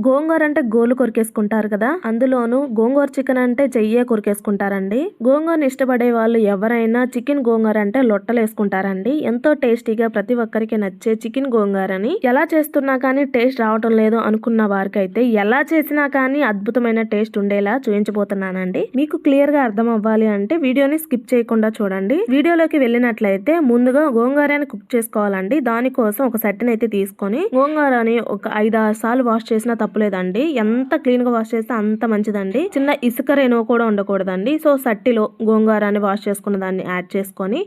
గోంగూర అంటే గోలు కొరికేసుకుంటారు కదా, అందులోనూ గోంగూర చికెన్ అంటే చెయ్యే కొరికేసుకుంటారండి. గోంగూరని ఇష్టపడే వాళ్ళు ఎవరైనా చికెన్ గోంగూర అంటే లొట్టలేసుకుంటారండి. ఎంతో టేస్టీగా ప్రతి ఒక్కరికి నచ్చే చికెన్ గోంగూరని ఎలా చేస్తున్నా కానీ టేస్ట్ రావటం లేదు అనుకున్న వారికైతే ఎలా చేసినా కానీ అద్భుతమైన టేస్ట్ ఉండేలా చూపించబోతున్నానండి. మీకు క్లియర్ గా అర్థం అవ్వాలి అంటే వీడియోని స్కిప్ చేయకుండా చూడండి. వీడియోలోకి వెళ్ళినట్లయితే ముందుగా గోంగూరని కుక్ చేసుకోవాలండి. దానికోసం ఒక సెట్ని అయితే తీసుకొని గోంగూరని ఒక 5-6 సార్లు వాష్ చేసినా తప్పులేదండి. ఎంత క్లీన్ గా వాష్ చేస్తే అంత మంచిదండి. చిన్న ఇసుక రేణువ కూడా ఉండకూడదండి. సో సట్టిలో గోంగూరని వాష్ చేసుకున్న దాన్ని యాడ్ చేసుకొని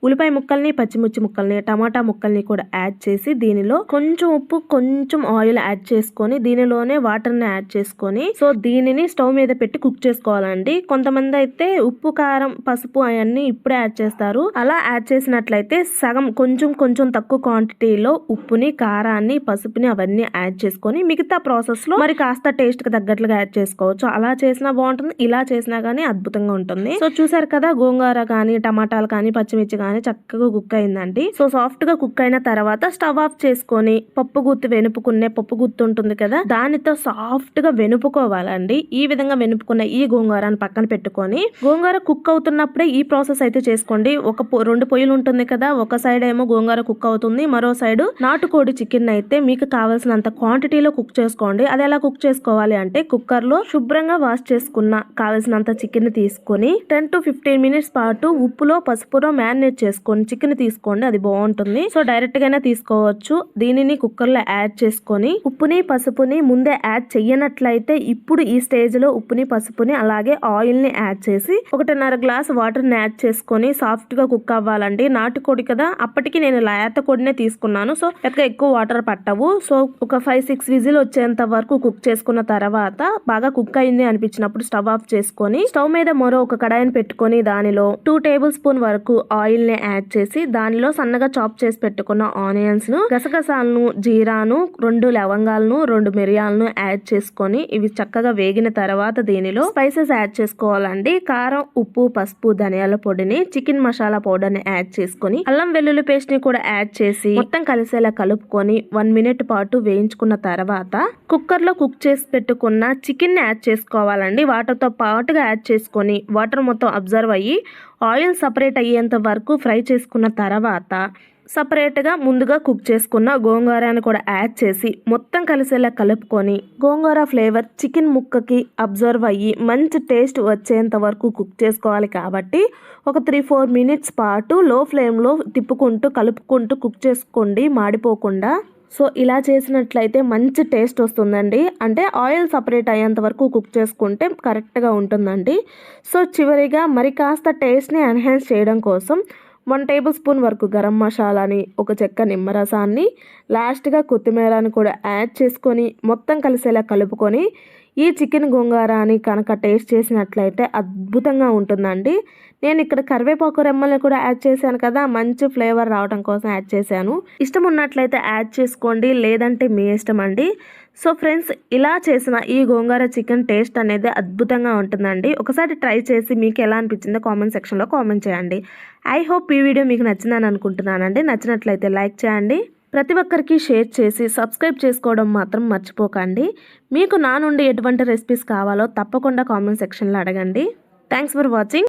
ఉల్లిపాయ ముక్కల్ని, పచ్చిమిర్చి ముక్కల్ని, టమాటా ముక్కల్ని కూడా యాడ్ చేసి దీనిలో కొంచెం ఉప్పు, కొంచెం ఆయిల్ యాడ్ చేసుకొని దీనిలోనే వాటర్ ని యాడ్ చేసుకొని సో దీనిని స్టవ్ మీద పెట్టి కుక్ చేసుకోవాలండి. కొంతమంది అయితే ఉప్పు, కారం, పసుపు అవన్నీ ఇప్పుడే యాడ్ చేస్తారు. అలా యాడ్ చేసినట్లయితే సగం కొంచెం తక్కువ క్వాంటిటీలో ఉప్పుని, కారాన్ని, పసుపుని అవన్నీ యాడ్ చేసుకొని మిగతా ప్రాసెస్ లో మరి కాస్త టేస్ట్ కి తగ్గట్లుగా యాడ్ చేసుకోవచ్చు. అలా చేసినా బాగుంటుంది, ఇలా చేసినా గానీ అద్భుతంగా ఉంటుంది. సో చూసారు కదా, గోంగూర కానీ, టమాటాలు కానీ, పచ్చిమిర్చి కానీ చక్కగా కుక్ అయిందండి. సో సాఫ్ట్ గా కుక్ అయిన తర్వాత స్టవ్ ఆఫ్ చేసుకొని పప్పు గుత్తి వెనుపుకునే పప్పు గుత్తి ఉంటుంది కదా, దానితో సాఫ్ట్ గా వెనుపుకోవాలండి. ఈ విధంగా వెనుపుకున్న ఈ గోంగూరని పక్కన పెట్టుకొని గోంగూర కుక్ అవుతున్నప్పుడే ఈ ప్రాసెస్ అయితే చేసుకోండి. రెండు పొయ్యిలు ఉంటుంది కదా, ఒక సైడ్ ఏమో గోంగూర కుక్ అవుతుంది, మరో సైడ్ నాటుకోడి చికెన్ అయితే మీకు కావాల్సినంత క్వాంటిటీలో కుక్ చేసుకోండి. అది ఎలా కుక్ చేసుకోవాలి అంటే కుక్కర్ లో శుభ్రంగా వాష్ చేసుకున్న కావాల్సినంత చికెన్ ని తీసుకొని 10 to 15 మినిట్స్ పాటు ఉప్పులో, పసుపులో మ్యారినేట్ చేసుకొని చికెన్ తీసుకోండి. అది బాగుంటుంది. సో డైరెక్ట్ గానే తీసుకోవచ్చు. దీనిని కుక్కర్ లో యాడ్ చేసుకొని ఉప్పుని, పసుపుని ముందే యాడ్ చెయ్యనట్లయితే ఇప్పుడు ఈ స్టేజ్ లో ఉప్పుని, పసుపుని అలాగే ఆయిల్ ని యాడ్ చేసి 1.5 గ్లాస్ వాటర్ ని యాడ్ చేసుకొని సాఫ్ట్ గా కుక్ అవ్వాలండి. నాటుకోడి కదా, అప్పటికి నేను లేత కోడినే తీసుకున్నాను. సో పెద్దగా ఎక్కువ వాటర్ పట్టవు. సో ఒక 5-6 విజిల్ వచ్చేంత వరకు కుక్ చేసుకున్న తర్వాత బాగా కుక్ అయింది అనిపించినప్పుడు స్టవ్ ఆఫ్ చేసుకొని స్టవ్ మీద మరో ఒక కడాయిని పెట్టుకొని దానిలో 2 టేబుల్ స్పూన్ వరకు ఆయిల్ ని యాడ్ చేసి దానిలో సన్నగా చాప్ చేసి పెట్టుకున్న ఆనియన్స్ ను, గసగసాలను, జీరాను, 2 లవంగాలను, 2 మిరియాలను యాడ్ చేసుకొని ఇవి చక్కగా వేగిన తర్వాత దీనిలో స్పైసెస్ యాడ్ చేసుకోవాలండి. కారం, ఉప్పు, పసుపు, ధనియాల పొడిని, చికెన్ మసాలా పౌడర్ ని యాడ్ చేసుకొని అల్లం వెల్లుల్లి పేస్ట్ ని కూడా యాడ్ చేసి మొత్తం కలిసేలా కలుపుకొని 1 మినిట్ పాటు వేయించుకున్న తర్వాత కుక్కర్ లో కుక్ చేసి పెట్టుకున్న చికెన్ ని యాడ్ చేసుకోవాలండి. వాటర్ తో పాటుగా యాడ్ చేసుకొని వాటర్ మొత్తం అబ్జర్వ్ అయ్యి ఆయిల్ సపరేట్ అయ్యేంత వరకు ఫ్రై చేసుకున్న తర్వాత సపరేట్గా ముందుగా కుక్ చేసుకున్న గోంగూరని కూడా యాడ్ చేసి మొత్తం కలిసేలా కలుపుకొని గోంగూర ఫ్లేవర్ చికెన్ ముక్కకి అబ్జర్వ్ అయ్యి మంచి టేస్ట్ వచ్చేంత వరకు కుక్ చేసుకోవాలి. కాబట్టి ఒక 3-4 మినిట్స్ పాటు లో ఫ్లేమ్లో తిప్పుకుంటూ కలుపుకుంటూ కుక్ చేసుకోండి, మాడిపోకుండా. సో ఇలా చేసినట్లయితే మంచి టేస్ట్ వస్తుందండి. అంటే ఆయిల్ సపరేట్ అయ్యేంత వరకు కుక్ చేసుకుంటే కరెక్ట్గా ఉంటుందండి. సో చివరిగా మరి కాస్త టేస్ట్ని ఎన్హాన్స్ చేయడం కోసం 1 టేబుల్ స్పూన్ వరకు గరం మసాలాని, ఒక చెక్క నిమ్మరసాన్ని, లాస్ట్గా కొత్తిమీరని కూడా యాడ్ చేసుకొని మొత్తం కలిసేలా కలుపుకొని ఈ చికెన్ గోంగూరని కనుక టేస్ట్ చేసినట్లయితే అద్భుతంగా ఉంటుందండి. నేను ఇక్కడ కరివేపాకు రెమ్మల్ని కూడా యాడ్ చేశాను కదా, మంచి ఫ్లేవర్ రావడం కోసం యాడ్ చేశాను. ఇష్టం ఉన్నట్లయితే యాడ్ చేసుకోండి, లేదంటే మీ ఇష్టం అండి. సో ఫ్రెండ్స్, ఇలా చేసిన ఈ గోంగూర చికెన్ టేస్ట్ అనేది అద్భుతంగా ఉంటుందండి. ఒకసారి ట్రై చేసి మీకు ఎలా అనిపించిందో కామెంట్ సెక్షన్లో కామెంట్ చేయండి. ఐ హోప్ ఈ వీడియో మీకు నచ్చిందని అనుకుంటున్నానండి. నచ్చినట్లయితే లైక్ చేయండి, ప్రతి ఒక్కరికి షేర్ చేసి సబ్స్క్రైబ్ చేసుకోవడం మాత్రం మర్చిపోకండి. మీకు నా నుండి ఎటువంటి రెసిపీస్ కావాలో తప్పకుండా కామెంట్ సెక్షన్లో అడగండి. Thanks for watching.